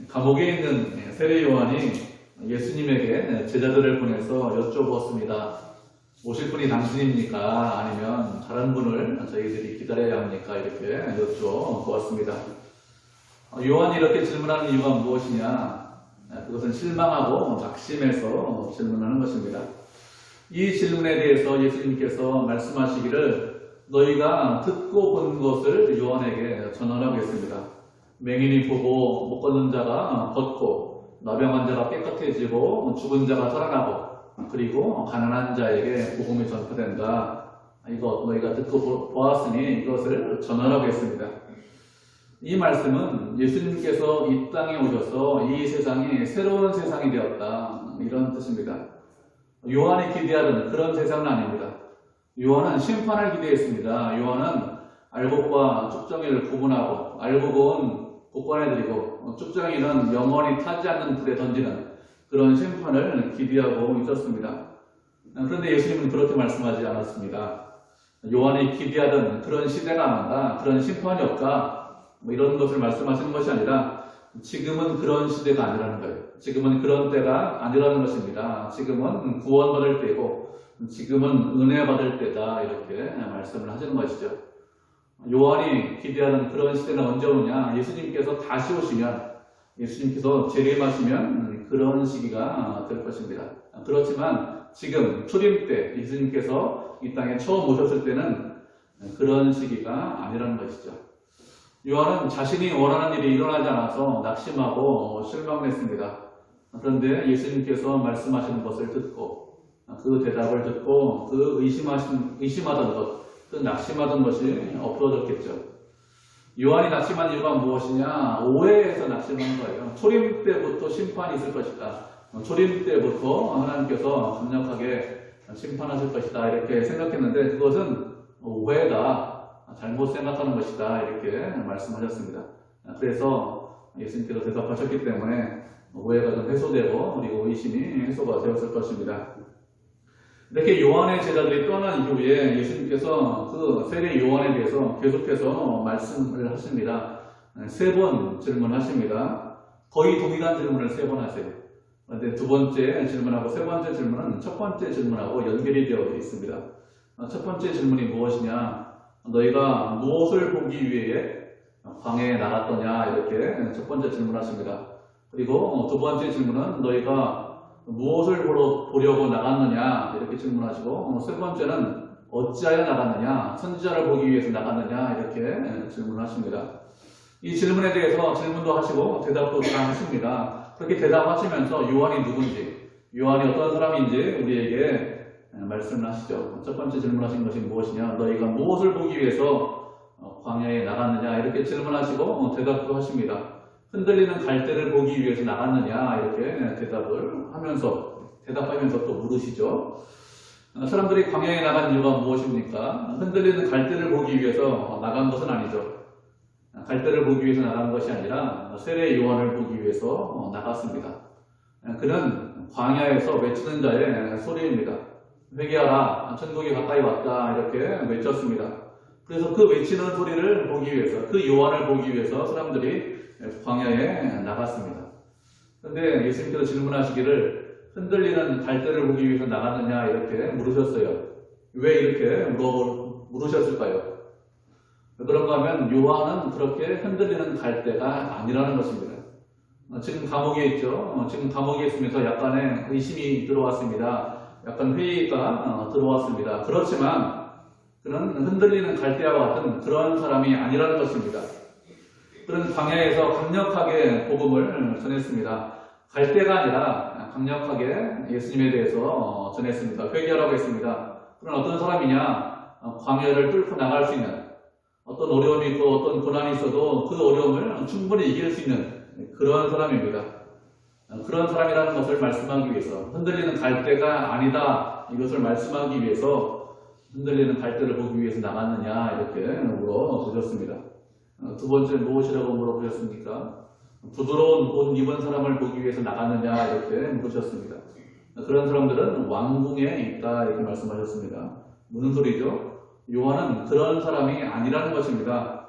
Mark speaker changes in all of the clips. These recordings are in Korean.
Speaker 1: 감옥에 있는 세례 요한이 예수님에게 제자들을 보내서 여쭤보았습니다. 오실 분이 당신입니까? 아니면 다른 분을 저희들이 기다려야 합니까? 이렇게 여쭤보았습니다. 요한이 이렇게 질문하는 이유가 무엇이냐? 그것은 실망하고 낙심해서 질문하는 것입니다. 이 질문에 대해서 예수님께서 말씀하시기를 너희가 듣고 본 것을 요한에게 전하라고 했습니다. 맹인이 보고 못 걷는 자가 걷고 나병 환자가 깨끗해지고 죽은 자가 살아나고 그리고 가난한 자에게 복음이 전파된다. 이것 너희가 듣고 보았으니 이것을 전하라고 했습니다. 이 말씀은 예수님께서 이 땅에 오셔서 이 세상이 새로운 세상이 되었다. 이런 뜻입니다. 요한이 기대하던 그런 세상은 아닙니다. 요한은 심판을 기대했습니다. 요한은 알곡과 쭉정이를 구분하고 알곡은 복관해드리고 쭉정이는 영원히 타지 않는 불에 던지는 그런 심판을 기대하고 있었습니다. 그런데 예수님은 그렇게 말씀하지 않았습니다. 요한이 기대하던 그런 시대가 안 온다, 그런 심판이 없다, 이런 것을 말씀하시는 것이 아니라 지금은 그런 시대가 아니라는 거예요. 지금은 그런 때가 아니라는 것입니다. 지금은 구원받을 때고 지금은 은혜 받을 때다, 이렇게 말씀을 하시는 것이죠. 요한이 기대하는 그런 시대는 언제 오느냐? 예수님께서 다시 오시면, 예수님께서 재림하시면 그런 시기가 될 것입니다. 그렇지만 지금 초림 때 예수님께서 이 땅에 처음 오셨을 때는 그런 시기가 아니라는 것이죠. 요한은 자신이 원하는 일이 일어나지 않아서 낙심하고 실망했습니다. 그런데 예수님께서 말씀하시는 것을 듣고 그 대답을 듣고 그 의심하던 것, 그 낙심하던 것이 엎어졌겠죠. 요한이 낙심한 이유가 무엇이냐? 오해에서 낙심한 거예요. 초림 때부터 심판이 있을 것이다. 초림 때부터 하나님께서 강력하게 심판하실 것이다. 이렇게 생각했는데 그것은 오해다. 잘못 생각하는 것이다. 이렇게 말씀하셨습니다. 그래서 예수님께서 대답하셨기 때문에 오해가 좀 해소되고 그리고 의심이 해소가 되었을 것입니다. 이렇게 요한의 제자들이 떠난 이후에 예수님께서 그 세례 요한에 대해서 계속해서 말씀을 하십니다. 3번 질문하십니다. 거의 동일한 질문을 3번 하세요. 그런데 두 번째 질문하고 세 번째 질문은 첫 번째 질문하고 연결이 되어 있습니다. 첫 번째 질문이 무엇이냐? 너희가 무엇을 보기 위해 광야에 나갔더냐? 이렇게 첫 번째 질문하십니다. 그리고 두 번째 질문은 너희가 무엇을 보려고 나갔느냐? 이렇게 질문하시고 세 번째는 어찌하여 나갔느냐? 선지자를 보기 위해서 나갔느냐? 이렇게 질문하십니다. 이 질문에 대해서 질문도 하시고 대답도 다 하십니다. 그렇게 대답하시면서 요한이 누군지, 요한이 어떤 사람인지 우리에게 말씀을 하시죠. 첫 번째 질문하신 것이 무엇이냐? 너희가 무엇을 보기 위해서 광야에 나갔느냐? 이렇게 질문하시고 대답도 하십니다. 흔들리는 갈대를 보기 위해서 나갔느냐? 이렇게 대답하면서 또 물으시죠. 사람들이 광야에 나간 이유가 무엇입니까? 흔들리는 갈대를 보기 위해서 나간 것은 아니죠. 갈대를 보기 위해서 나간 것이 아니라 세례 요한을 보기 위해서 나갔습니다. 그는 광야에서 외치는 자의 소리입니다. 회개하라, 천국이 가까이 왔다, 이렇게 외쳤습니다. 그래서 그 외치는 소리를 보기 위해서, 그 요한을 보기 위해서 사람들이 광야에 나갔습니다. 그런데 예수님께서 질문하시기를 흔들리는 갈대를 보기 위해서 나갔느냐 이렇게 물으셨어요. 왜 이렇게 물으셨을까요? 그런가 하면 요한은 그렇게 흔들리는 갈대가 아니라는 것입니다. 지금 감옥에 있죠. 지금 감옥에 있으면서 약간의 의심이 들어왔습니다. 약간 회의가 들어왔습니다. 그렇지만 그는 흔들리는 갈대와 같은 그런 사람이 아니라는 것입니다. 그는 광야에서 강력하게 복음을 전했습니다. 갈대가 아니라 강력하게 예수님에 대해서 전했습니다. 회개하라고 했습니다. 그런 어떤 사람이냐? 광야를 뚫고 나갈 수 있는, 어떤 어려움이 있고 어떤 고난이 있어도 그 어려움을 충분히 이길 수 있는 그런 사람입니다. 그런 사람이라는 것을 말씀하기 위해서, 흔들리는 갈대가 아니다 이것을 말씀하기 위해서 흔들리는 갈대를 보기 위해서 나갔느냐 이렇게 물어보셨습니다. 두 번째 무엇이라고 물어보셨습니까? 부드러운 옷 입은 사람을 보기 위해서 나갔느냐 이렇게 물으셨습니다. 그런 사람들은 왕궁에 있다 이렇게 말씀하셨습니다. 무슨 소리죠? 요한은 그런 사람이 아니라는 것입니다.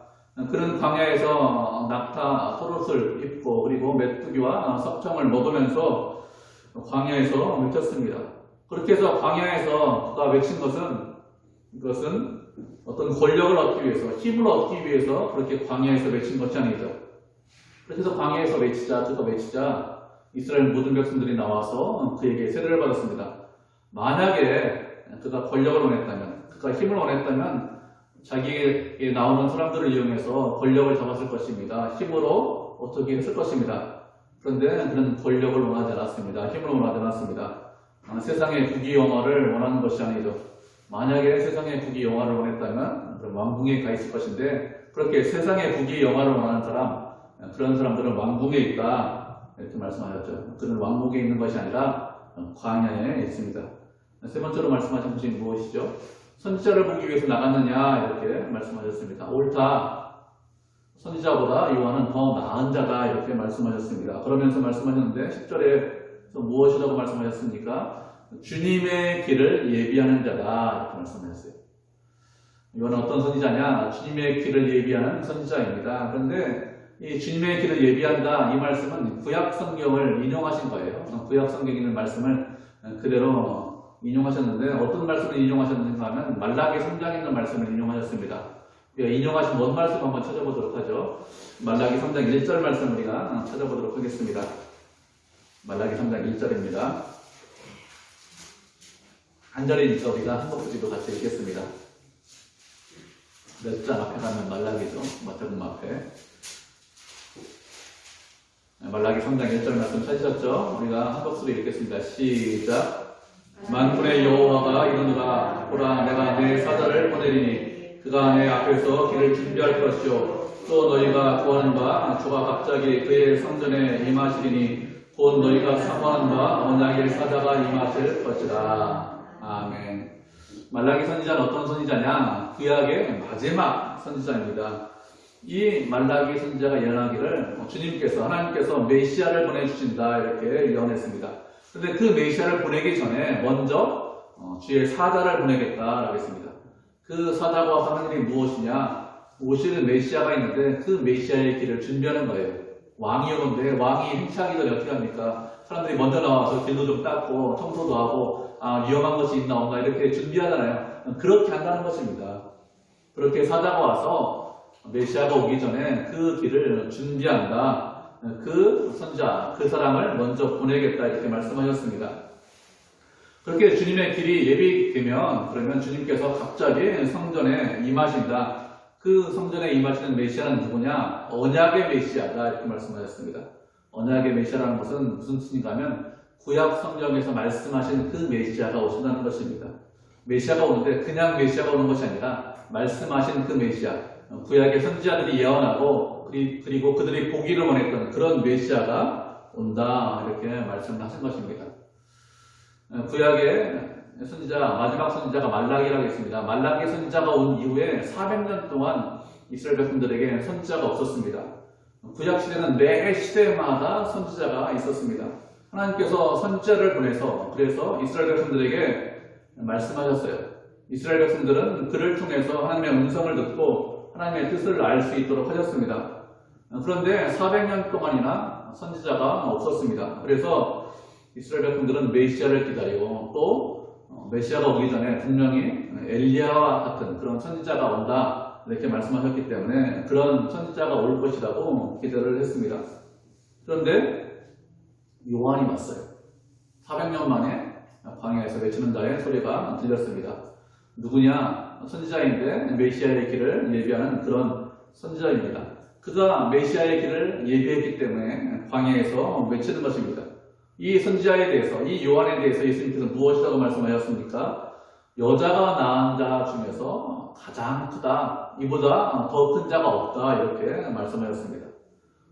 Speaker 1: 그런 광야에서 낙타, 토롯을 입고 그리고 메뚜기와 석청을 먹으면서 광야에서 외쳤습니다. 그렇게 해서 광야에서 그가 외친 것은 이것은 어떤 권력을 얻기 위해서, 힘을 얻기 위해서 그렇게 광야에서 외친 것이 아니죠. 그렇게 해서 광야에서 외치자, 그가 외치자 이스라엘 모든 백성들이 나와서 그에게 세례를 받았습니다. 만약에 그가 권력을 원했다면, 그가 힘을 원했다면 자기에게 나오는 사람들을 이용해서 권력을 잡았을 것입니다. 힘으로 어떻게 했을 것입니다. 그런데 그는 권력을 원하지 않았습니다. 힘을 원하지 않았습니다. 세상의 국위영화를 원하는 것이 아니죠. 만약에 세상의 국위영화를 원했다면 그럼 왕궁에 가 있을 것인데 그렇게 세상의 국위영화를 원하는 사람, 그런 사람들은 왕궁에 있다 이렇게 말씀하셨죠. 그는 왕궁에 있는 것이 아니라 광야에 있습니다. 세 번째로 말씀하신 것이 무엇이죠? 선지자를 보기 위해서 나갔느냐 이렇게 말씀하셨습니다. 옳다. 선지자보다 요한은 더 나은 자다 이렇게 말씀하셨습니다. 그러면서 말씀하셨는데 10절에 무엇이라고 말씀하셨습니까? 주님의 길을 예비하는 자다 이렇게 말씀하셨어요. 요한은 어떤 선지자냐? 주님의 길을 예비하는 선지자입니다. 그런데 이 주님의 길을 예비한다 이 말씀은 구약 성경을 인용하신 거예요. 구약 성경에 있는 말씀을 그대로 인용하셨는데 어떤 말씀을 인용하셨는가 하면 말라기 3장에 있는 말씀을 인용하셨습니다. 우리가 인용하신 원 말씀 한번 찾아보도록 하죠. 말라기 3장 1절 말씀 우리가 찾아보도록 하겠습니다. 말라기 3장 1절입니다. 한 절이니까 우리가 한 목소리로 같이 읽겠습니다. 몇 장 앞에 가면 말라기죠. 마태복음 앞에. 말라기 3장 1절 말씀 찾으셨죠? 우리가 한 목소리 읽겠습니다. 시작. 만군의 여호와가 이르노라. 보라, 내가 내 사자를 보내리니 그가 내 앞에서 길을 준비할 것이요 또 너희가 구하는 바 주가 갑자기 그의 성전에 임하시리니 곧 너희가 사모하는 바 언약의 사자가 임하실 것이라. 아멘. 말라기 선지자는 어떤 선지자냐? 구약의 마지막 선지자입니다. 이 말라기 선지자가 예언하기를 주님께서, 하나님께서 메시아를 보내주신다 이렇게 예언했습니다. 그런데 그 메시아를 보내기 전에 먼저 주의 사자를 보내겠다라고 했습니다. 그 사자와 하는 일이 무엇이냐? 오시는 메시아가 있는데 그 메시아의 길을 준비하는 거예요. 왕이 오는데 왕이 행차하기 전에 어떻게 합니까? 사람들이 먼저 나와서 길도 좀 닦고 청소도 하고 위험한 것이 있나 없나 이렇게 준비하잖아요. 그렇게 한다는 것입니다. 그렇게 사자가 와서 메시아가 오기 전에 그 길을 준비한다. 그 선자, 그 사람을 먼저 보내겠다 이렇게 말씀하셨습니다. 그렇게 주님의 길이 예비되면 그러면 주님께서 갑자기 성전에 임하신다. 그 성전에 임하시는 메시아는 누구냐? 언약의 메시아다 이렇게 말씀하셨습니다. 언약의 메시아라는 것은 무슨 뜻인가 하면 구약 성경에서 말씀하신 그 메시아가 오신다는 것입니다. 메시아가 오는데 그냥 메시아가 오는 것이 아니라 말씀하신 그 메시아, 구약의 선지자들이 예언하고 그리고 그들이 보기를 원했던 그런 메시아가 온다 이렇게 말씀을 하신 것입니다. 구약의 선지자, 마지막 선지자가 말라기라고 했습니다. 말라기 선지자가 온 이후에 400년 동안 이스라엘 백성들에게 선지자가 없었습니다. 구약 시대는 매 시대마다 선지자가 있었습니다. 하나님께서 선지자를 보내서 그래서 이스라엘 백성들에게 말씀하셨어요. 이스라엘 백성들은 그를 통해서 하나님의 음성을 듣고 하나님의 뜻을 알 수 있도록 하셨습니다. 그런데 400년 동안이나 선지자가 없었습니다. 그래서 이스라엘 백성들은 메시아를 기다리고 또 메시아가 오기 전에 분명히 엘리야와 같은 그런 선지자가 온다 이렇게 말씀하셨기 때문에 그런 선지자가 올 것이라고 기대를 했습니다. 그런데 요한이 왔어요. 400년 만에 광야에서 외치는 자의 소리가 들렸습니다. 누구냐? 선지자인데 메시아의 길을 예비하는 그런 선지자입니다. 그가 메시아의 길을 예비했기 때문에 광야에서 외치는 것입니다. 이 선지자에 대해서, 이 요한에 대해서 예수님께서 무엇이라고 말씀하셨습니까? 여자가 낳은 자 중에서 가장 크다. 이보다 더 큰 자가 없다. 이렇게 말씀하셨습니다.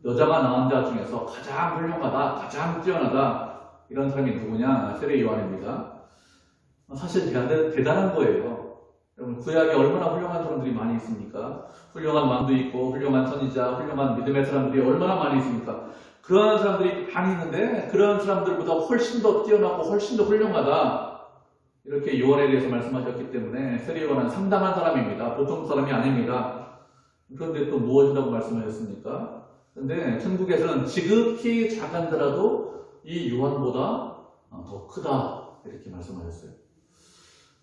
Speaker 1: 여자가 낳은 자 중에서 가장 훌륭하다, 가장 뛰어나다. 이런 사람이 누구냐? 세례 요한입니다. 사실 대단한 거예요. 여러분, 구약에 얼마나 훌륭한 사람들이 많이 있습니까? 훌륭한 왕도 있고, 훌륭한 선지자, 훌륭한 믿음의 사람들이 얼마나 많이 있습니까? 그런 사람들이 많이 있는데, 그런 사람들보다 훨씬 더 뛰어나고, 훨씬 더 훌륭하다. 이렇게 요한에 대해서 말씀하셨기 때문에, 세례 요한은 상당한 사람입니다. 보통 사람이 아닙니다. 그런데 또 무엇이라고 말씀하셨습니까? 근데 천국에서는 지극히 작은자라도 이 요한보다 더 크다 이렇게 말씀하셨어요.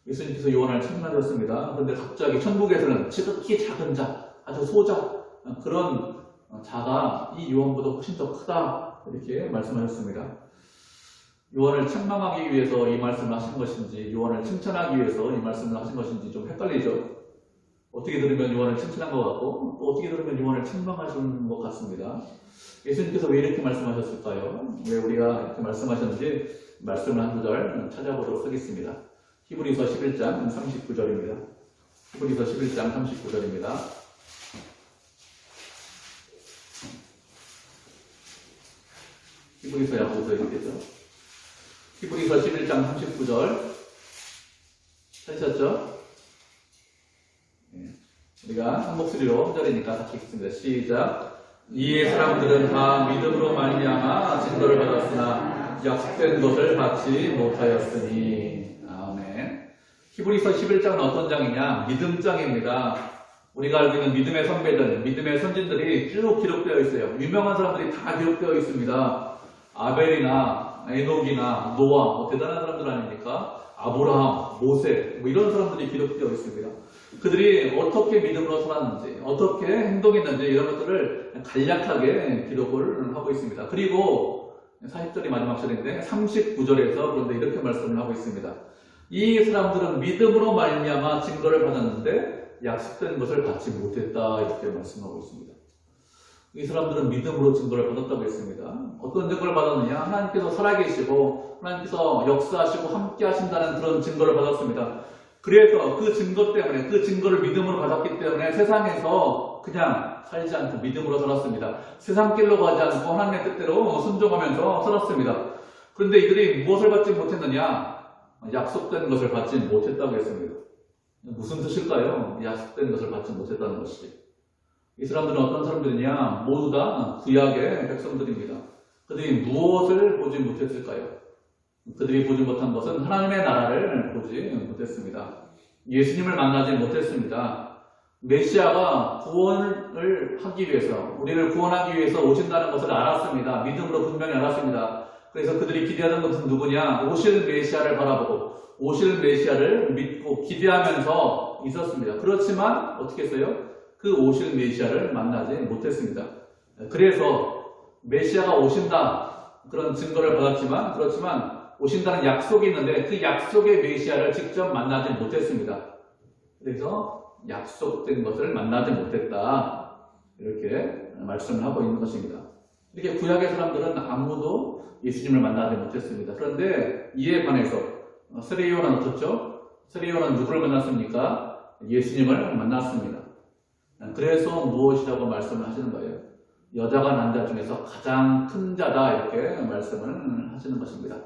Speaker 1: 예수님께서 요한을 책망하셨습니다. 그런데 갑자기 천국에서는 지극히 작은 자, 아주 소자 그런 자가 이 요한보다 훨씬 더 크다 이렇게 말씀하셨습니다. 요한을 책망하기 위해서 이 말씀을 하신 것인지 요한을 칭찬하기 위해서 이 말씀을 하신 것인지 좀 헷갈리죠. 어떻게 들으면 요한을 칭찬한 것 같고 또 어떻게 들으면 요한을 책망하신 것 같습니다. 예수님께서 왜 이렇게 말씀하셨을까요? 왜 우리가 이렇게 말씀하셨는지 말씀을 한 구절 찾아보도록 하겠습니다. 히브리서 11장 39절입니다. 히브리서 11장 39절입니다. 히브리서 야고보서 있겠죠? 히브리서 11장 39절 찾으셨죠? 우리가 한 목소리로 한 절이니까 같이 읽겠습니다. 시작. 이에 사람들은 다 믿음으로 말미암아 증거를 받았으나 약속된 것을 받지 못하였으니. 아멘. 히브리서 11장은 어떤 장이냐? 믿음장입니다. 우리가 알고 있는 믿음의 선배들, 믿음의 선진들이 쭉 기록되어 있어요. 유명한 사람들이 다 기록되어 있습니다. 아벨이나 에녹이나 노아, 대단한 사람들 아닙니까? 아브라함, 모세, 이런 사람들이 기록되어 있습니다. 그들이 어떻게 믿음으로 살았는지, 어떻게 행동했는지 이런 것들을 간략하게 기록을 하고 있습니다. 그리고 40절이 마지막 절인데 39절에서 그런데 이렇게 말씀을 하고 있습니다. 이 사람들은 믿음으로 말미암아 증거를 받았는데 약속된 것을 받지 못했다 이렇게 말씀하고 있습니다. 이 사람들은 믿음으로 증거를 받았다고 했습니다. 어떤 증거를 받았느냐? 하나님께서 살아계시고 하나님께서 역사하시고 함께 하신다는 그런 증거를 받았습니다. 그래서 그 증거 때문에 그 증거를 믿음으로 받았기 때문에 세상에서 그냥 살지 않고 믿음으로 살았습니다. 세상 길로 가지 않고 하나님의 뜻대로 순종하면서 살았습니다. 그런데 이들이 무엇을 받지 못했느냐? 약속된 것을 받지 못했다고 했습니다. 무슨 뜻일까요? 약속된 것을 받지 못했다는 것이. 이 사람들은 어떤 사람들이냐? 모두 다 구약의 백성들입니다. 그들이 무엇을 보지 못했을까요? 그들이 보지 못한 것은 하나님의 나라를 보지 못했습니다. 예수님을 만나지 못했습니다. 메시아가 구원을 하기 위해서, 우리를 구원하기 위해서 오신다는 것을 알았습니다. 믿음으로 분명히 알았습니다. 그래서 그들이 기대하는 것은 누구냐? 오실 메시아를 바라보고 오실 메시아를 믿고 기대하면서 있었습니다. 그렇지만 어떻게 했어요? 그 오실 메시아를 만나지 못했습니다. 그래서 메시아가 오신다 그런 증거를 받았지만 그렇지만 오신다는 약속이 있는데 그 약속의 메시아를 직접 만나지 못했습니다. 그래서 약속된 것을 만나지 못했다 이렇게 말씀을 하고 있는 것입니다. 이렇게 구약의 사람들은 아무도 예수님을 만나지 못했습니다. 그런데 이에 반해서 세례요한은 어떻죠? 세례요한은 누구를 만났습니까? 예수님을 만났습니다. 그래서 무엇이라고 말씀을 하시는 거예요? 여자가 난 자 중에서 가장 큰 자다 이렇게 말씀을 하시는 것입니다.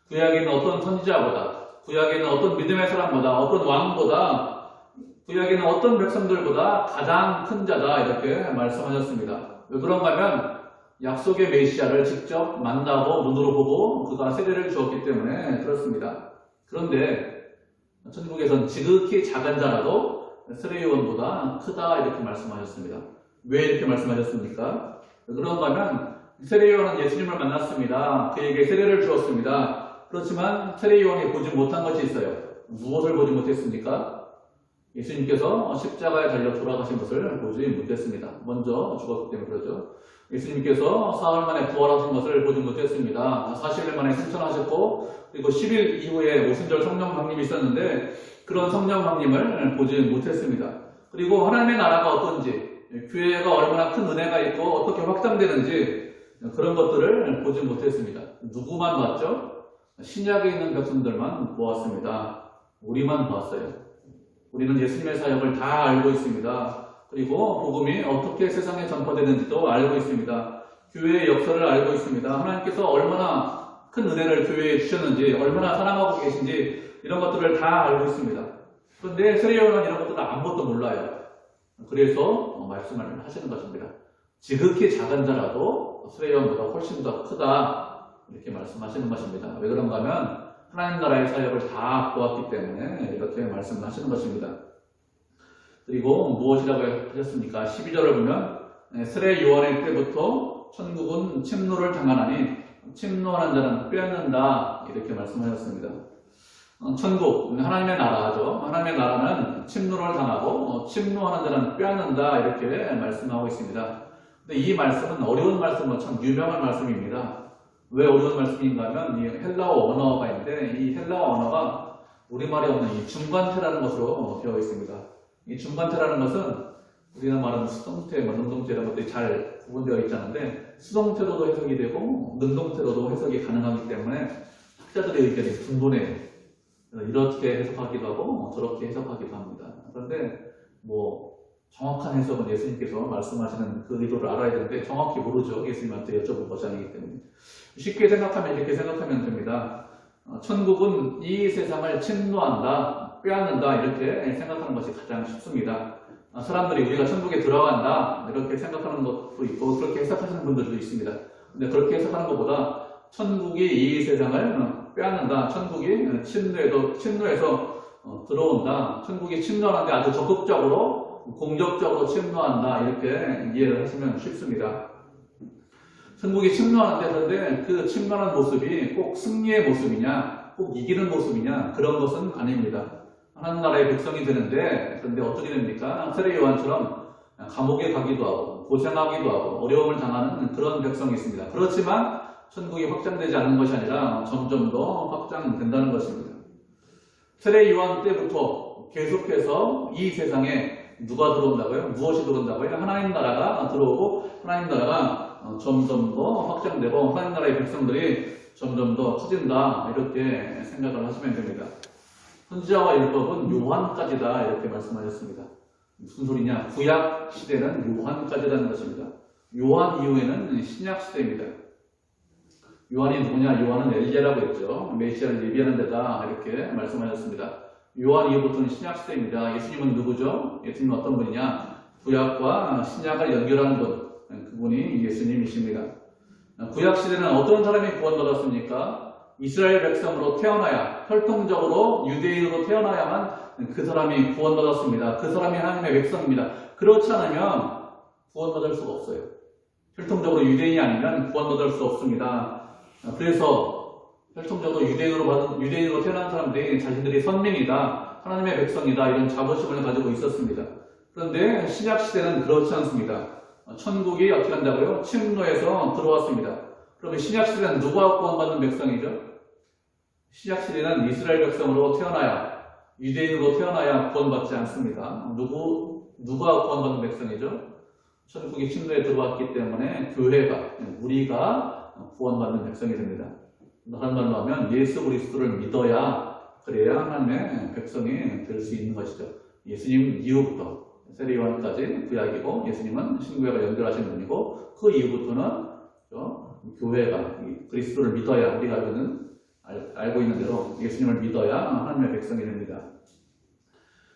Speaker 1: 구약에는 어떤 선지자보다, 구약에는 어떤 믿음의 사람보다, 어떤 왕보다, 구약에는 어떤 백성들보다 가장 큰 자다 이렇게 말씀하셨습니다. 왜 그런가 하면 약속의 메시아를 직접 만나고 눈으로 보고 그가 세례를 주었기 때문에 그렇습니다. 그런데 천국에선 지극히 작은 자라도 세례요한보다 크다 이렇게 말씀하셨습니다. 왜 이렇게 말씀하셨습니까? 그런가 하면 세례요한은 예수님을 만났습니다. 그에게 세례를 주었습니다. 그렇지만 세례요한이 보지 못한 것이 있어요. 무엇을 보지 못했습니까? 예수님께서 십자가에 달려 돌아가신 것을 보지 못했습니다. 먼저 죽었기 때문에 그러죠. 예수님께서 사흘 만에 부활하신 것을 보지 못했습니다. 40일 만에 승천하셨고 그리고 10일 이후에 오순절 성령 강림이 있었는데 그런 성령 강림을 보지 못했습니다. 그리고 하나님의 나라가 어떤지, 교회가 얼마나 큰 은혜가 있고 어떻게 확장되는지 그런 것들을 보지 못했습니다. 누구만 봤죠? 신약에 있는 백성들만 보았습니다. 우리만 봤어요. 우리는 예수님의 사역을 다 알고 있습니다. 그리고 복음이 어떻게 세상에 전파되는지도 알고 있습니다. 교회의 역사를 알고 있습니다. 하나님께서 얼마나 큰 은혜를 교회에 주셨는지, 얼마나 사랑하고 계신지 이런 것들을 다 알고 있습니다. 그런데 세례요한은 이런 것들을 아무것도 몰라요. 그래서 말씀을 하시는 것입니다. 지극히 작은 자라도 세례요한보다 훨씬 더 크다 이렇게 말씀하시는 것입니다. 왜 그런가 하면 하나님 나라의 사역을 다 보았기 때문에 이렇게 말씀을 하시는 것입니다. 그리고 무엇이라고 하셨습니까? 12절을 보면 세례 요한의 때부터 천국은 침노를 당하나니 침노하는 자는 빼앗는다 이렇게 말씀하셨습니다. 천국, 하나님의 나라죠. 하나님의 나라는 침노를 당하고 침노하는 자는 빼앗는다 이렇게 말씀하고 있습니다. 근데 이 말씀은 어려운 말씀은 참 유명한 말씀입니다. 왜 어려운 말씀인가 하면 이 헬라어 언어가 있는데 이 헬라어 언어가 우리말에 없는 이 중간태라는 것으로 되어 있습니다. 이 중간태라는 것은 우리가 말하는 수동태, 능동태 이런 것들이 잘 구분되어 있지 않은데 수동태로도 해석이 되고 능동태로도 해석이 가능하기 때문에 학자들의 의견이 분분해요. 이렇게 해석하기도 하고 저렇게 해석하기도 합니다. 그런데 정확한 해석은 예수님께서 말씀하시는 그 의도를 알아야 되는데 정확히 모르죠. 예수님한테 여쭤볼 것이 아니기 때문에. 쉽게 생각하면 이렇게 생각하면 됩니다. 천국은 이 세상을 침노한다, 빼앗는다 이렇게 생각하는 것이 가장 쉽습니다. 사람들이 우리가 천국에 들어간다 이렇게 생각하는 것도 있고 그렇게 해석하시는 분들도 있습니다. 근데 그렇게 해석하는 것보다 천국이 이 세상을 빼앗는다, 천국이 침노해서 들어온다, 천국이 침노하는데 아주 적극적으로 공격적으로 침노한다 이렇게 이해를 하시면 쉽습니다. 천국이 침노하는데 그런데 그 침노하는 모습이 꼭 승리의 모습이냐 꼭 이기는 모습이냐 그런 것은 아닙니다. 하나님 나라의 백성이 되는데 그런데 어떻게 됩니까? 세례 요한처럼 감옥에 가기도 하고 고생하기도 하고 어려움을 당하는 그런 백성이 있습니다. 그렇지만 천국이 확장되지 않는 것이 아니라 점점 더 확장된다는 것입니다. 세례 요한 때부터 계속해서 이 세상에 누가 들어온다고요? 무엇이 들어온다고요? 하나님 나라가 들어오고 하나님 나라가 점점 더 확장되고 하나님 나라의 백성들이 점점 더 커진다 이렇게 생각을 하시면 됩니다. 선지자와 율법은 요한까지다 이렇게 말씀하셨습니다. 무슨 소리냐? 구약 시대는 요한까지라는 것입니다. 요한 이후에는 신약 시대입니다. 요한이 누구냐? 요한은 엘리야라고 했죠. 메시아를 예비하는 데다 이렇게 말씀하셨습니다. 요한 이후부터는 신약 시대입니다. 예수님은 누구죠? 예수님은 어떤 분이냐? 구약과 신약을 연결하는 분, 그분이 예수님이십니다. 구약 시대는 어떤 사람이 구원받았습니까? 이스라엘 백성으로 태어나야, 혈통적으로 유대인으로 태어나야만 그 사람이 구원받았습니다. 그 사람이 하나님의 백성입니다. 그렇지 않으면 구원받을 수가 없어요. 혈통적으로 유대인이 아니면 구원받을 수 없습니다. 그래서 혈통적으로 유대인으로 태어난 사람들이 자신들이 선민이다, 하나님의 백성이다 이런 자부심을 가지고 있었습니다. 그런데 신약 시대는 그렇지 않습니다. 천국이 어떻게 한다고요? 침노해서 들어왔습니다. 그러면 신약 시대는 누가 구원받는 백성이죠? 신약 시대는 이스라엘 백성으로 태어나야, 유대인으로 태어나야 구원받지 않습니다. 누가 구원받는 백성이죠? 천국이 침노에 들어왔기 때문에 교회가, 우리가 구원받는 백성이 됩니다. 다른 말로 하면 예수 그리스도를 믿어야 그래야 하나님의 백성이 될 수 있는 것이죠. 예수님 이후부터 세례 요한까지 구약이고 예수님은 신구약을 연결하신 분이고 그 이후부터는 교회가 그리스도를 믿어야 우리가 알고 있는 대로 예수님을 믿어야 하나님의 백성이 됩니다.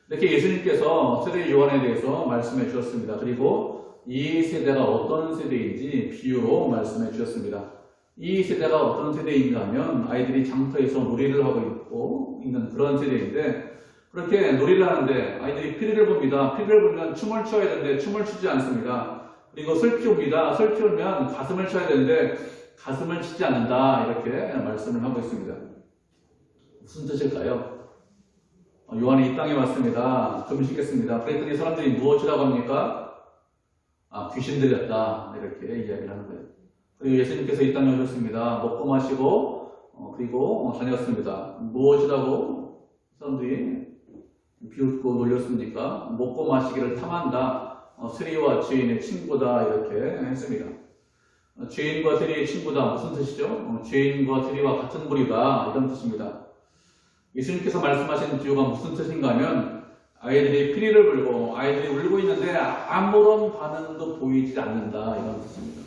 Speaker 1: 이렇게 예수님께서 세례 요한에 대해서 말씀해 주셨습니다. 그리고 이 세대가 어떤 세대인지 비유로 말씀해 주셨습니다. 이 세대가 어떤 세대인가 하면 아이들이 장터에서 놀이를 하고 있는 그런 세대인데 그렇게 놀이를 하는데 아이들이 피리를 봅니다. 피리를 보면 춤을 춰야 되는데 춤을 추지 않습니다. 그리고 슬피웁니다. 슬피우면 가슴을 쳐야 되는데 가슴을 치지 않는다 이렇게 말씀을 하고 있습니다. 무슨 뜻일까요? 요한이 이 땅에 왔습니다. 금식했습니다. 그랬더니 사람들이 무엇이라고 합니까? 귀신 들렸다 이렇게 이야기를 하는 거예요. 그리고 예수님께서 이 땅에 오셨습니다. 먹고 마시고 그리고 다녔습니다. 무엇이라고 사람들이 비웃고 놀렸습니까? 먹고 마시기를 탐한다. 세리와 죄인의 친구다 이렇게 했습니다. 죄인과 세리의 친구다 무슨 뜻이죠? 죄인과 세리와 같은 부류다 이런 뜻입니다. 예수님께서 말씀하신 비유가 무슨 뜻인가 하면 아이들이 피리를 불고 아이들이 울고 있는데 아무런 반응도 보이지 않는다 이런 뜻입니다.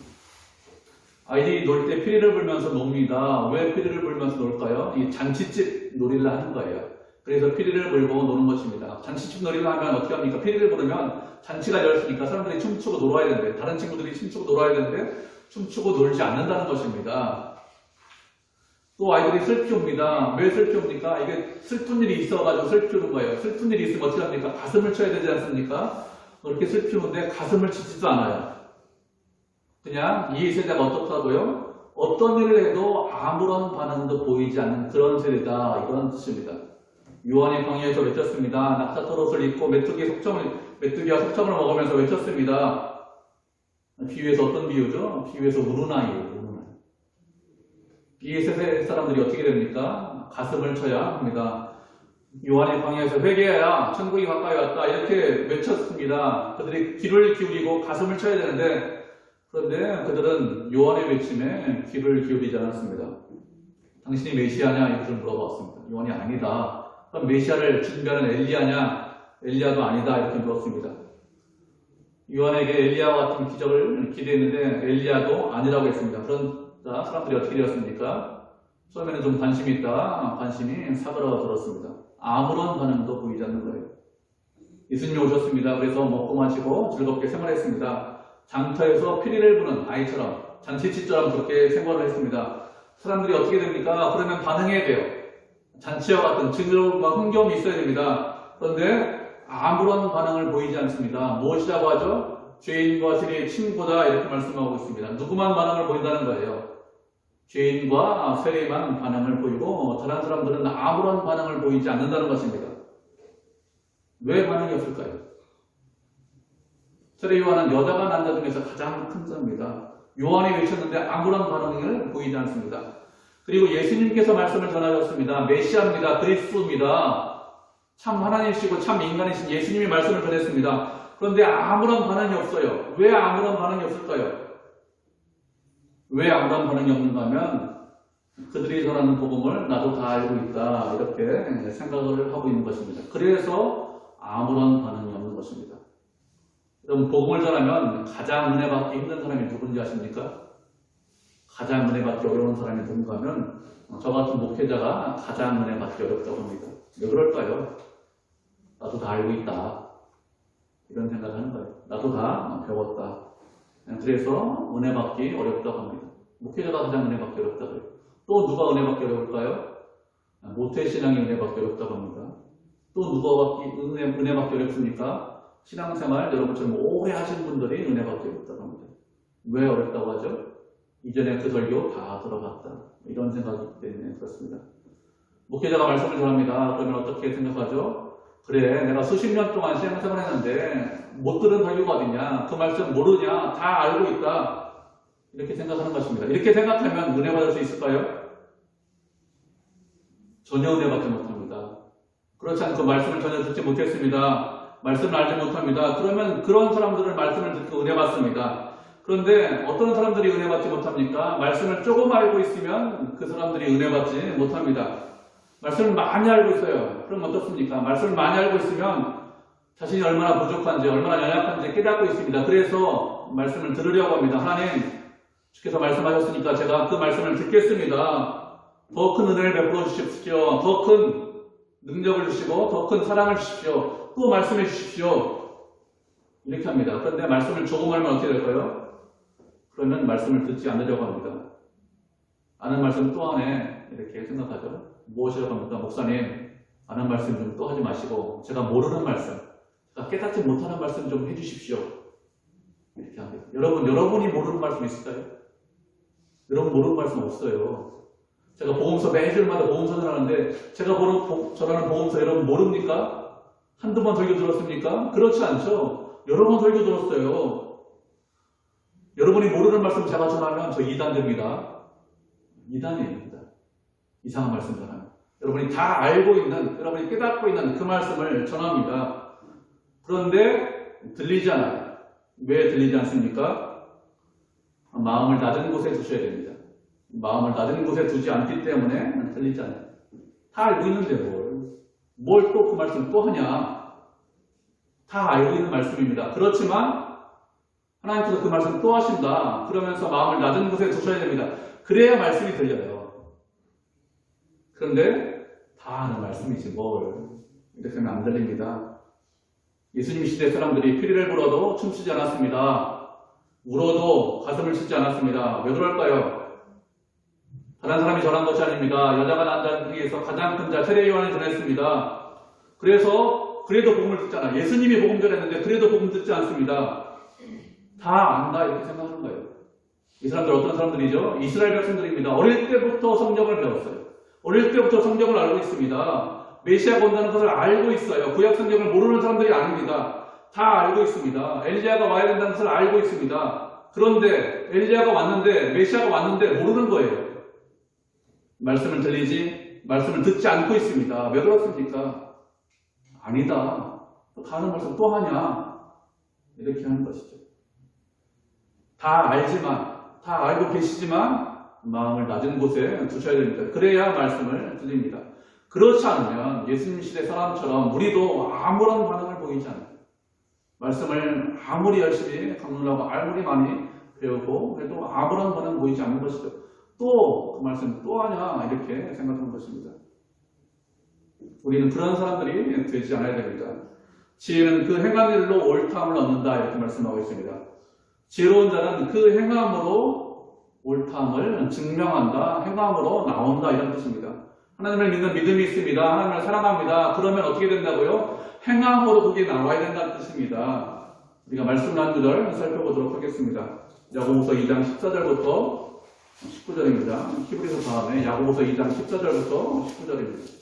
Speaker 1: 아이들이 놀 때 피리를 불면서 놉니다. 왜 피리를 불면서 놀까요? 이 잔치집 놀이를 하는 거예요. 그래서 피리를 불고 노는 것입니다. 잔치집 놀이를 하면 어떻게 합니까? 피리를 부르면 잔치가 열렸으니까 사람들이 춤추고 놀아야 되는데 다른 친구들이 춤추고 놀아야 되는데 춤추고 놀지 않는다는 것입니다. 또 아이들이 슬피 웁니다. 왜 슬피 웁니까? 이게 슬픈 일이 있어가지고 슬피 우는 거예요. 슬픈 일이 있으면 어떻게 합니까? 가슴을 쳐야 되지 않습니까? 그렇게 슬피 우는데 가슴을 치지도 않아요. 그냥 이 세대가 어떻다고요? 어떤 일을 해도 아무런 반응도 보이지 않는 그런 세대다. 이런 뜻입니다. 요한의 광야에서 외쳤습니다. 낙타토롯을 입고 메뚜기와 석청을 먹으면서 외쳤습니다. 비유에서 어떤 비유죠? 비유에서 우는 아이예요. 이 세대 사람들이 어떻게 됩니까? 가슴을 쳐야 합니다. 요한의 광야에서 회개해라, 천국이 가까이 왔다 이렇게 외쳤습니다. 그들이 귀를 기울이고 가슴을 쳐야 되는데 그런데 그들은 요한의 외침에 귀를 기울이지 않았습니다. 당신이 메시아냐? 이것을 물어봤습니다. 요한이 아니다. 그럼 메시아를 준비하는 엘리야냐? 엘리야도 아니다. 이렇게 물었습니다. 요한에게 엘리야와 같은 기적을 기대했는데 엘리야도 아니라고 했습니다. 그러자 사람들이 어떻게 되었습니까? 처음에는 좀 관심이 있다가 관심이 사그라들었습니다. 아무런 반응도 보이지 않는 거예요. 예수님이 오셨습니다. 그래서 먹고 마시고 즐겁게 생활했습니다. 장터에서 피리를 부는 아이처럼 잔치집처럼 그렇게 생활을 했습니다. 사람들이 어떻게 됩니까? 그러면 반응해야 돼요. 잔치와 같은 즐거움과 흥겨움이 있어야 됩니다. 그런데 아무런 반응을 보이지 않습니다. 무엇이라고 하죠? 죄인과 세리의 친구다 이렇게 말씀하고 있습니다. 누구만 반응을 보인다는 거예요? 죄인과 세리만 반응을 보이고 다른 사람들은 아무런 반응을 보이지 않는다는 것입니다. 왜 반응이 없을까요? 세례 요한은 여자가 난 자 중에서 가장 큰 자입니다. 요한이 외쳤는데 아무런 반응을 보이지 않습니다. 그리고 예수님께서 말씀을 전하셨습니다. 메시아입니다. 그리스도입니다. 참 하나님이시고 참 인간이신 예수님이 말씀을 전했습니다. 그런데 아무런 반응이 없어요. 왜 아무런 반응이 없을까요? 왜 아무런 반응이 없는가 하면 그들이 전하는 복음을 나도 다 알고 있다 이렇게 생각을 하고 있는 것입니다. 그래서 아무런 반응이 없는 것입니다. 여러분 복음을 전하면 가장 은혜 받기 힘든 사람이 누군지 아십니까? 가장 은혜 받기 어려운 사람이 누군가 하면 저 같은 목회자가 가장 은혜 받기 어렵다고 합니다. 왜 그럴까요? 나도 다 알고 있다. 이런 생각을 하는 거예요. 나도 다 배웠다. 그래서 은혜 받기 어렵다고 합니다. 목회자가 가장 은혜 받기 어렵다고 해요. 또 누가 은혜 받기 어려울까요? 모태신앙이 은혜 받기 어렵다고 합니다. 또 누가 은혜 받기 어렵습니까? 신앙생활 여러분처럼 오래 하신 분들이 은혜 받기 어렵다고 합니다. 왜 어렵다고 하죠? 이전에 그 설교 다 들어봤다. 이런 생각이기 때문에 그렇습니다. 목회자가 말씀을 전합니다. 그러면 어떻게 생각하죠? 그래, 내가 수십 년 동안 신앙생활 했는데 못 들은 설교가 어딨냐? 그 말씀 모르냐? 다 알고 있다. 이렇게 생각하는 것입니다. 이렇게 생각하면 은혜 받을 수 있을까요? 전혀 은혜 받지 못합니다. 그렇지 않고 말씀을 전혀 듣지 못했습니다. 말씀을 알지 못합니다. 그러면 그런 사람들은 말씀을 듣고 은혜 받습니다. 그런데 어떤 사람들이 은혜 받지 못합니까? 말씀을 조금 알고 있으면 그 사람들이 은혜 받지 못합니다. 말씀을 많이 알고 있어요. 그럼 어떻습니까? 말씀을 많이 알고 있으면 자신이 얼마나 부족한지, 얼마나 연약한지 깨닫고 있습니다. 그래서 말씀을 들으려고 합니다. 하나님, 주께서 말씀하셨으니까 제가 그 말씀을 듣겠습니다. 더 큰 은혜를 베풀어 주십시오. 더 큰 능력을 주시고 더 큰 사랑을 주십시오. 또 말씀해 주십시오. 이렇게 합니다. 그런데 말씀을 조금 알면 어떻게 될까요? 그러면 말씀을 듣지 않으려고 합니다. 아는 말씀 또 하네. 이렇게 생각하죠. 무엇이라고 합니까? 목사님, 아는 말씀 좀 또 하지 마시고 제가 모르는 말씀, 제가 깨닫지 못하는 말씀 좀 해주십시오. 이렇게 합니다. 여러분이 모르는 말씀 있을까요? 여러분 모르는 말씀 없어요. 제가 복음서 매주마다 복음서 전하는데 제가 전하는 복음서 여러분 모릅니까? 한두 번 설교 들었습니까? 그렇지 않죠. 여러 번 설교 들었어요. 여러분이 모르는 말씀 제가 전하면 저 이단됩니다. 이단입니다. 이상한 말씀 전하면. 여러분이 다 알고 있는, 여러분이 깨닫고 있는 그 말씀을 전합니다. 그런데 들리지 않아요. 왜 들리지 않습니까? 마음을 낮은 곳에 두셔야 됩니다. 마음을 낮은 곳에 두지 않기 때문에 들리지 않아요. 다 알고 있는데 뭘 또 그 말씀 또 하냐? 다 알고 있는 말씀입니다. 그렇지만 하나님께서 그 말씀 또 하신다. 그러면서 마음을 낮은 곳에 두셔야 됩니다. 그래야 말씀이 들려요. 그런데 다 아는 말씀이지 뭘. 이렇게 하면 안 들립니다. 예수님 시대 사람들이 피리를 불어도 춤추지 않았습니다. 울어도 가슴을 치지 않았습니다. 왜 그럴까요? 다른 사람이 전한 것이 아닙니다. 여자가 난 자 중에서 가장 큰 자 세례 요한이 전했습니다. 그래서 그래도 복음을 듣잖아. 예수님이 복음 전했는데 그래도 복음 듣지 않습니다. 다 안다 이렇게 생각하는 거예요. 이 사람들 어떤 사람들이죠? 이스라엘 백성들입니다. 어릴 때부터 성경을 배웠어요. 어릴 때부터 성경을 알고 있습니다. 메시아가 온다는 것을 알고 있어요. 구약 성경을 모르는 사람들이 아닙니다. 다 알고 있습니다. 엘리야가 와야 된다는 것을 알고 있습니다. 그런데 엘리야가 왔는데 메시아가 왔는데 모르는 거예요. 말씀을 듣지 않고 있습니다. 왜 그렇습니까? 아니다. 가는 말씀 또 하냐? 이렇게 하는 것이죠. 다 알지만, 다 알고 계시지만 마음을 낮은 곳에 두셔야 됩니다. 그래야 말씀을 드립니다. 그렇지 않으면 예수님 시대 사람처럼 우리도 아무런 반응을 보이지 않아요. 말씀을 아무리 열심히 강론하고 아무리 많이 배우고 해도 아무런 반응 보이지 않는 것이죠. 또 그 말씀 또 하냐 이렇게 생각하는 것입니다. 우리는 그런 사람들이 되지 않아야 됩니다. 지혜는 그 행한 일로 옳다함을 얻는다 이렇게 말씀하고 있습니다. 지혜로운 자는 그 행함으로 옳다함을 증명한다, 행함으로 나온다 이런 뜻입니다. 하나님을 믿는 믿음이 있습니다. 하나님을 사랑합니다. 그러면 어떻게 된다고요? 행함으로 그게 나와야 된다는 뜻입니다. 우리가 말씀 한 구절 살펴보도록 하겠습니다. 야고보서 2장 14절부터 19절입니다. 히브리서 다음에 야고보서 2장 14절부터 19절입니다.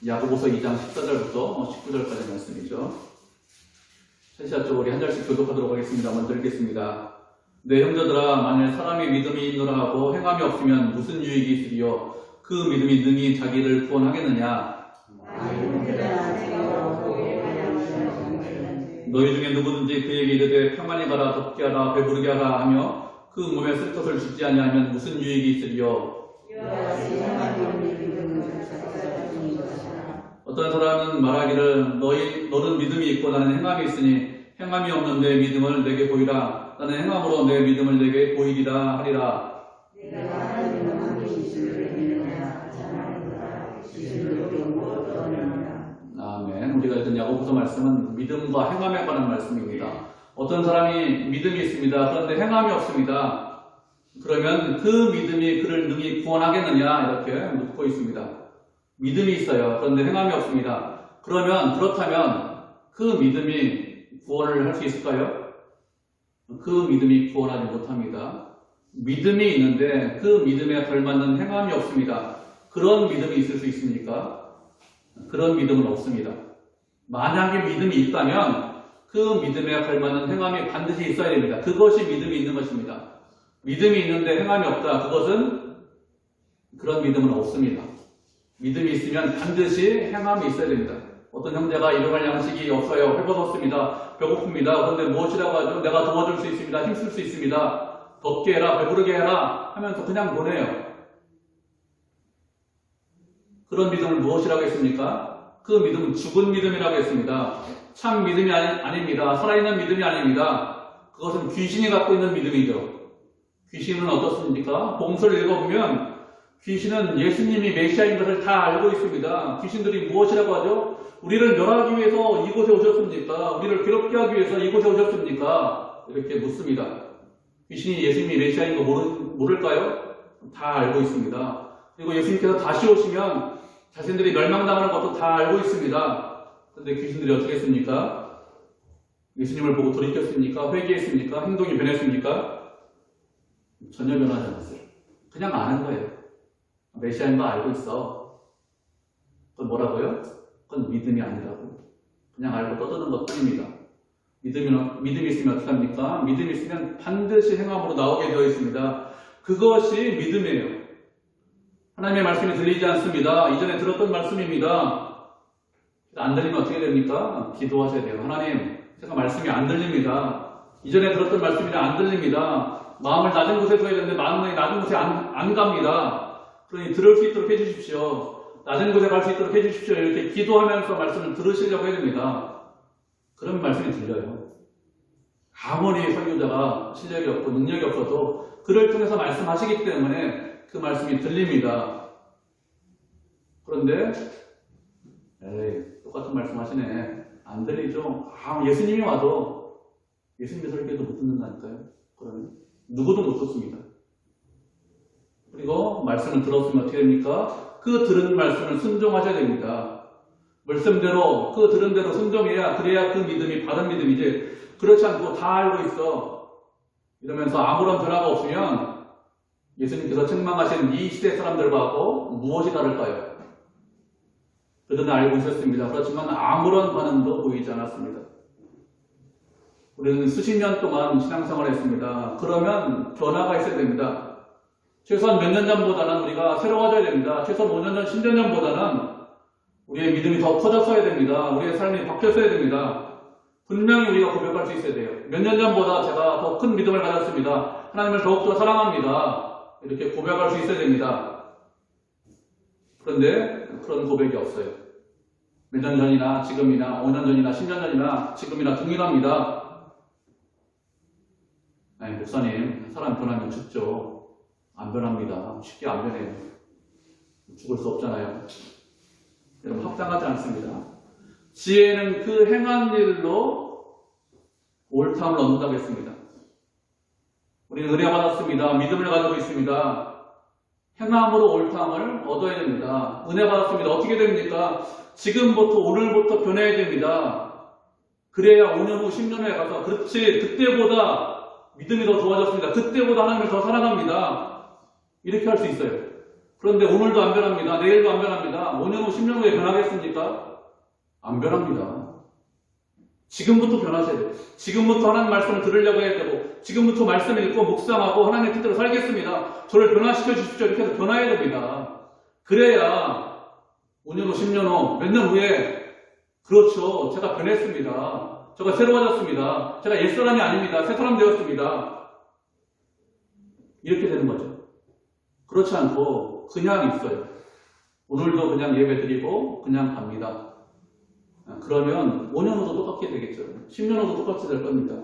Speaker 1: 야고보서 2장 14절부터 19절까지 말씀이죠. 세시아 쪽 우리 한 절씩 교독하도록 하겠습니다. 먼저 읽겠습니다. 내 형제들아, 만일 사람이 믿음이 있노라 하고 행함이 없으면 무슨 유익이 있으리요? 그 믿음이 능히 자기를 구원하겠느냐? 너희 중에 누구든지 그에게 이르되 평안히 가라, 덥게 하라, 배부르게 하라 하며 그 몸에 쓸 것을 주지 아니하면 무슨 유익이 있으리요? 어떤 사람은 말하기를 너는 믿음이 있고 나는 행함이 있으니 행함이 없는 내 믿음을 내게 보이라. 나는 행함으로 내 믿음을 내게 보이리라 하리라. 아멘. 우리가 읽은 야고보서 말씀은 믿음과 행함에 관한 말씀입니다. 어떤 사람이 믿음이 있습니다. 그런데 행함이 없습니다. 그러면 그 믿음이 그를 능히 구원하겠느냐 이렇게 묻고 있습니다. 믿음이 있어요. 그런데 행함이 없습니다. 그렇다면 그 믿음이 구원을 할 수 있을까요? 그 믿음이 구원하지 못합니다. 믿음이 있는데 그 믿음에 걸맞는 행함이 없습니다. 그런 믿음이 있을 수 있습니까? 그런 믿음은 없습니다. 만약에 믿음이 있다면 그 믿음에 걸맞는 행함이 반드시 있어야 됩니다. 그것이 믿음이 있는 것입니다. 믿음이 있는데 행함이 없다. 그런 믿음은 없습니다. 믿음이 있으면 반드시 행함이 있어야 됩니다. 어떤 형제가 일용할 양식이 없어요. 배고팠습니다. 배고픕니다. 그런데 무엇이라고 하죠? 내가 도와줄 수 있습니다. 힘쓸 수 있습니다. 덥게 해라, 배부르게 해라 하면서 그냥 보내요. 그런 믿음을 무엇이라고 했습니까? 그 믿음은 죽은 믿음이라고 했습니다. 참 믿음이 아닙니다. 살아있는 믿음이 아닙니다. 그것은 귀신이 갖고 있는 믿음이죠. 귀신은 어떻습니까? 복음서를 읽어보면 귀신은 예수님이 메시아인 것을 다 알고 있습니다. 귀신들이 무엇이라고 하죠? 우리를 멸하기 위해서 이곳에 오셨습니까? 우리를 괴롭게 하기 위해서 이곳에 오셨습니까? 이렇게 묻습니다. 귀신이 예수님이 메시아인 거 모를까요? 다 알고 있습니다. 그리고 예수님께서 다시 오시면 자신들이 멸망당하는 것도 다 알고 있습니다. 그런데 귀신들이 어떻게 했습니까? 예수님을 보고 돌이켰습니까? 회개했습니까? 행동이 변했습니까? 전혀 변하지 않았어요. 그냥 아는 거예요. 메시아인 거 알고 있어. 그건 뭐라고요? 그건 믿음이 아니라고. 그냥 알고 떠드는 것 뿐입니다. 믿음이 있으면 어떻게 합니까? 믿음이 있으면 반드시 행함으로 나오게 되어 있습니다. 그것이 믿음이에요. 하나님의 말씀이 들리지 않습니다. 이전에 들었던 말씀입니다. 안 들리면 어떻게 됩니까? 기도하셔야 돼요. 하나님, 제가 말씀이 안 들립니다. 이전에 들었던 말씀이 안 들립니다. 마음을 낮은 곳에 둬야 되는데 마음이 낮은 곳에 안 갑니다. 그러니 들을 수 있도록 해주십시오. 낮은 곳에 갈 수 있도록 해주십시오. 이렇게 기도하면서 말씀을 들으시려고 해야 됩니다. 그러면 말씀이 들려요. 아무리 설교자가 실력이 없고 능력이 없어도 그를 통해서 말씀하시기 때문에 그 말씀이 들립니다. 그런데 똑같은 말씀 하시네. 안 들리죠. 얘기죠. 예수님이 와도 예수님의 설교도 못 듣는다니까요. 그러면 누구도 못 듣습니다. 그리고 말씀을 들었으면 어떻게 됩니까? 그 들은 말씀을 순종하셔야 됩니다. 말씀대로 그 들은 대로 순종해야 그래야 그 믿음이 바른 믿음이지. 그렇지 않고 다 알고 있어 이러면서 아무런 변화가 없으면 예수님께서 책망하신 이 시대 사람들과도 무엇이 다를까요? 그들은 알고 있었습니다. 그렇지만 아무런 반응도 보이지 않았습니다. 우리는 수십 년 동안 신앙생활을 했습니다. 그러면 변화가 있어야 됩니다. 최소한 몇 년 전보다는 우리가 새로워져야 됩니다. 최소한 5년 전, 10년 전보다는 우리의 믿음이 더 커졌어야 됩니다. 우리의 삶이 바뀌었어야 됩니다. 분명히 우리가 고백할 수 있어야 돼요. 몇 년 전보다 제가 더 큰 믿음을 가졌습니다. 하나님을 더욱더 사랑합니다. 이렇게 고백할 수 있어야 됩니다. 그런데 그런 고백이 없어요. 몇 년 전이나 지금이나 5년 전이나 10년 전이나 지금이나 동일합니다. 아니, 목사님, 사람 변하면 죽죠. 안 변합니다. 쉽게 안 변해요. 죽을 수 없잖아요. 여러분, 확장하지 않습니다. 지혜는 그 행한 일로 옳다함을 얻는다고 했습니다. 우리는 은혜 받았습니다. 믿음을 가지고 있습니다. 행함으로 옳다함을 얻어야 됩니다. 은혜 받았습니다. 어떻게 됩니까? 지금부터 오늘부터 변해야 됩니다. 그래야 5년 후 10년 후에 가서 그렇지 그때보다 믿음이 더 좋아졌습니다. 그때보다 하나님을 더 사랑합니다. 이렇게 할 수 있어요. 그런데 오늘도 안 변합니다. 내일도 안 변합니다. 5년 후 10년 후에 변하겠습니까? 안 변합니다. 지금부터 변하셔야 돼요. 지금부터 하나님 말씀을 들으려고 해야 되고 지금부터 말씀을 읽고 묵상하고 하나님의 뜻대로 살겠습니다. 저를 변화시켜 주십시오. 이렇게 해서 변화해야 됩니다. 그래야 5년 후 10년 후 몇 년 후에 그렇죠. 제가 변했습니다. 제가 새로워졌습니다. 제가 옛사람이 아닙니다. 새사람 되었습니다. 이렇게 되는 거죠. 그렇지 않고 그냥 있어요. 오늘도 그냥 예배 드리고 그냥 갑니다. 그러면 5년 후도 똑같게 되겠죠. 10년 후도 똑같이 될 겁니다.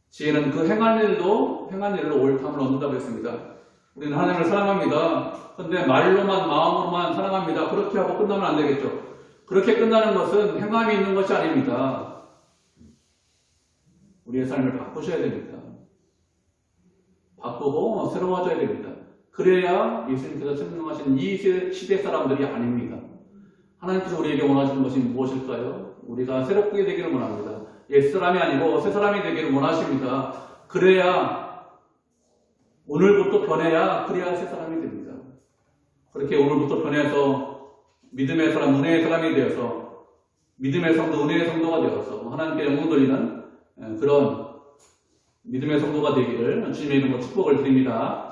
Speaker 1: 지혜는 그 행한 일로 옳다함을 얻는다고 했습니다. 우리는 하나님을 사랑합니다. 그런데 말로만 마음으로만 사랑합니다. 그렇게 하고 끝나면 안 되겠죠. 그렇게 끝나는 것은 행함이 있는 것이 아닙니다. 우리의 삶을 바꾸셔야 됩니다. 바꾸고 새로워져야 됩니다. 그래야 예수님께서 책망하신 이 시대 사람들이 아닙니다. 하나님께서 우리에게 원하시는 것이 무엇일까요? 우리가 새롭게 되기를 원합니다. 옛사람이 아니고 새사람이 되기를 원하십니다. 그래야 오늘부터 변해야 그래야 새사람이 됩니다. 그렇게 오늘부터 변해서 믿음의 사람, 은혜의 사람이 되어서 믿음의 성도, 은혜의 성도가 되어서 하나님께 영광 돌리는 그런 믿음의 성도가 되기를 주님의 이름으로 축복을 드립니다.